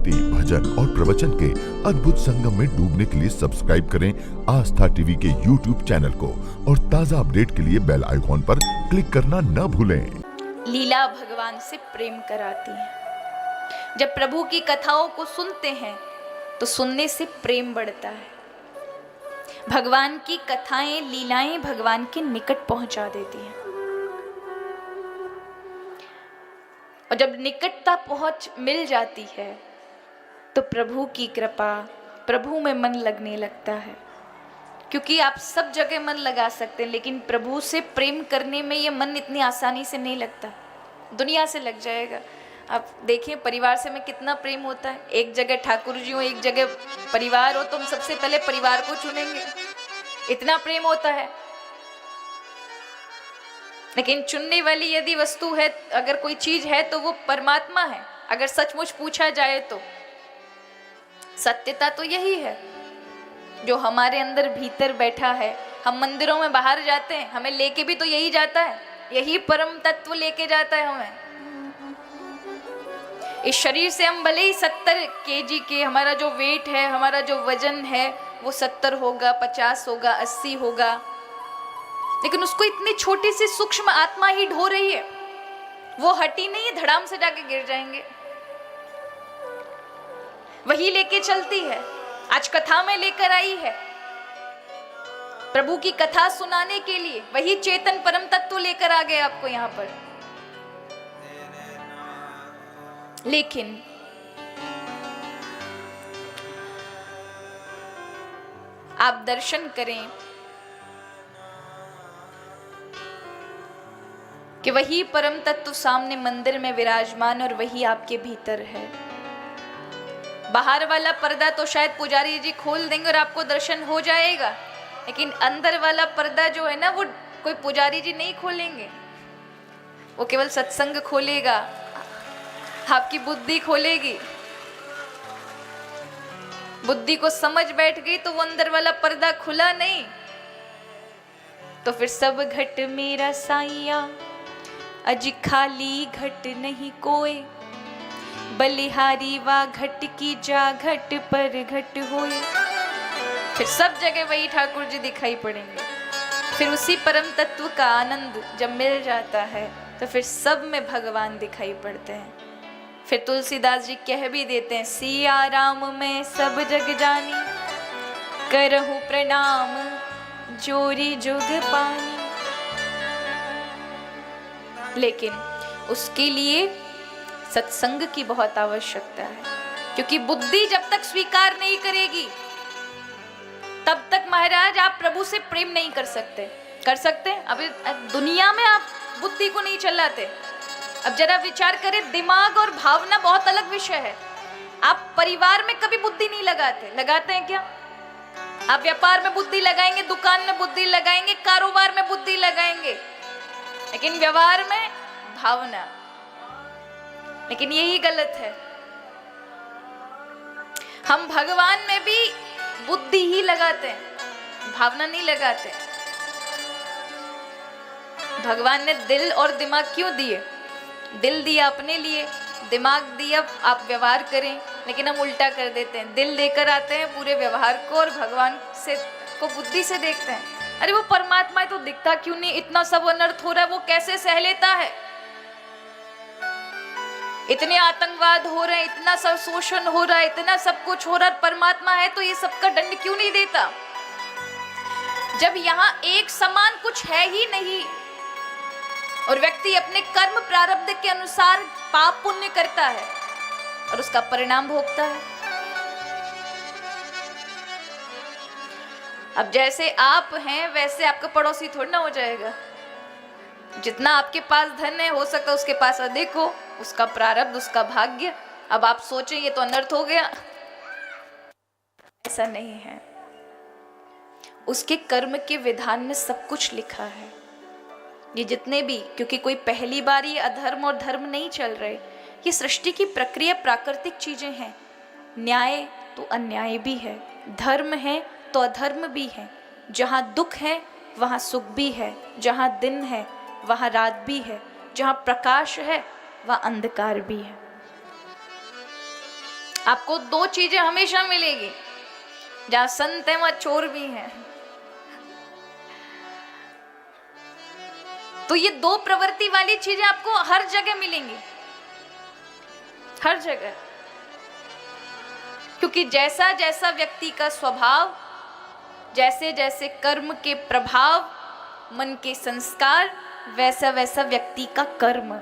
भक्ति, भजन और प्रवचन के अद्भुत संगम में डूबने के लिए सब्सक्राइब करें आस्था टीवी के YouTube चैनल को और ताज़ा अपडेट के लिए बेल आइकॉन पर क्लिक करना न भूलें। लीला भगवान से प्रेम कराती है। जब प्रभु की कथाओं को सुनते हैं तो सुनने से प्रेम बढ़ता है। भगवान की कथाएं, लीलाएं भगवान के निकट पहुंचा देती हैं। और जब निकटता पहुंच मिल जाती है तो प्रभु की कृपा, प्रभु में मन लगने लगता है। क्योंकि आप सब जगह मन लगा सकते हैं, लेकिन प्रभु से प्रेम करने में ये मन इतनी आसानी से नहीं लगता। दुनिया से लग जाएगा। आप देखिए परिवार से में कितना प्रेम होता है। एक जगह ठाकुर जी हो, एक जगह परिवार हो, तो हम सबसे पहले परिवार को चुनेंगे, इतना प्रेम होता है। लेकिन चुनने वाली यदि वस्तु है, अगर कोई चीज है तो वो परमात्मा है। अगर सचमुच पूछा जाए तो सत्यता तो यही है जो हमारे अंदर भीतर बैठा है। हम मंदिरों में बाहर जाते हैं, हमें लेके भी तो यही जाता है, यही परम तत्व लेके जाता है हमें। इस शरीर से हम भले ही 70 केजी के, हमारा जो वेट है, हमारा जो वजन है वो 70 होगा, 50 होगा, 80 होगा, लेकिन उसको इतनी छोटी सी सूक्ष्म आत्मा ही ढो रही है। वो हटी नहीं है, धड़ाम से जाके गिर जाएंगे। वही लेके चलती है। आज कथा में लेकर आई है, प्रभु की कथा सुनाने के लिए वही चेतन परम तत्व लेकर आ गए आपको यहां पर। लेकिन आप दर्शन करें कि वही परम तत्व सामने मंदिर में विराजमान और वही आपके भीतर है। बाहर वाला पर्दा तो शायद पुजारी जी खोल देंगे और आपको दर्शन हो जाएगा, लेकिन अंदर वाला पर्दा जो है ना, वो कोई पुजारी जी नहीं खोलेंगे। वो केवल सत्संग खोलेगा, आपकी बुद्धि खोलेगी। बुद्धि को समझ बैठ गई तो वो अंदर वाला पर्दा खुला नहीं, तो फिर सब घट मेरा साइया, अज खाली घट नहीं कोई, बलिहारी वा घट की जा, घट पर घट होए। फिर सब जगह वही ठाकुर जी दिखाई पड़ेंगे। फिर उसी परम तत्व का आनंद जब मिल जाता है तो फिर सब में भगवान दिखाई पड़ते हैं। फिर तुलसीदास जी कह भी देते हैं, सिया राम में सब जग जानी, करहु प्रणाम जोरी जुग पानी। लेकिन उसके लिए सत्संग की बहुत आवश्यकता है, क्योंकि बुद्धि जब तक स्वीकार नहीं करेगी तब तक महाराज आप प्रभु से प्रेम नहीं कर सकते। कर सकते अभी दुनिया में आप बुद्धि को नहीं चलाते। अब जरा विचार करें, दिमाग और भावना बहुत अलग विषय है। आप परिवार में कभी बुद्धि नहीं लगाते, लगाते हैं क्या? आप व्यापार में बुद्धि लगाएंगे, दुकान में बुद्धि लगाएंगे, कारोबार में बुद्धि लगाएंगे, लेकिन व्यवहार में भावना। लेकिन यही गलत है। हम भगवान में भी बुद्धि ही लगाते हैं, भावना नहीं लगाते। भगवान ने दिल और दिमाग क्यों दिए? दिल दिया अपने लिए, दिमाग दिया आप व्यवहार करें, लेकिन हम उल्टा कर देते हैं। दिल लेकर आते हैं पूरे व्यवहार को और भगवान से को बुद्धि से देखते हैं। अरे वो परमात्मा है तो दिखता क्यों नहीं? इतना सब अनर्थ हो रहा है, वो कैसे सह लेता है? इतने आतंकवाद हो रहे हैं, इतना सब शोषण हो रहा है, इतना सब कुछ हो रहा है, परमात्मा है तो ये सबका दंड क्यों नहीं देता? जब यहाँ एक समान कुछ है ही नहीं और व्यक्ति अपने कर्म प्रारब्ध के अनुसार पाप पुण्य करता है और उसका परिणाम भोगता है। अब जैसे आप हैं वैसे आपका पड़ोसी थोड़ा ना हो जाएगा। जितना आपके पास धन है, हो सका उसके पास अधिक हो, उसका प्रारब्ध, उसका भाग्य। अब आप सोचें ये तो अनर्थ हो गया, ऐसा नहीं है। उसके कर्म के विधान में सब कुछ लिखा है। ये जितने भी, क्योंकि कोई पहली बार ये अधर्म और धर्म नहीं चल रहे, ये सृष्टि की प्रक्रिया, प्राकृतिक चीजें हैं। न्याय तो अन्याय भी है, धर्म है तो अधर्म भी है। जहाँ दुख है वहाँ सुख भी है, जहाँ दिन है वहाँ रात भी है, जहाँ प्रकाश है वहाँ अंधकार भी है। आपको दो चीजें हमेशा मिलेगी, जहां संत है वहां चोर भी हैं। तो ये दो प्रवृत्ति वाली चीजें आपको हर जगह मिलेंगी, हर जगह। क्योंकि जैसा जैसा व्यक्ति का स्वभाव, जैसे जैसे कर्म के प्रभाव, मन के संस्कार, वैसा वैसा व्यक्ति का कर्म।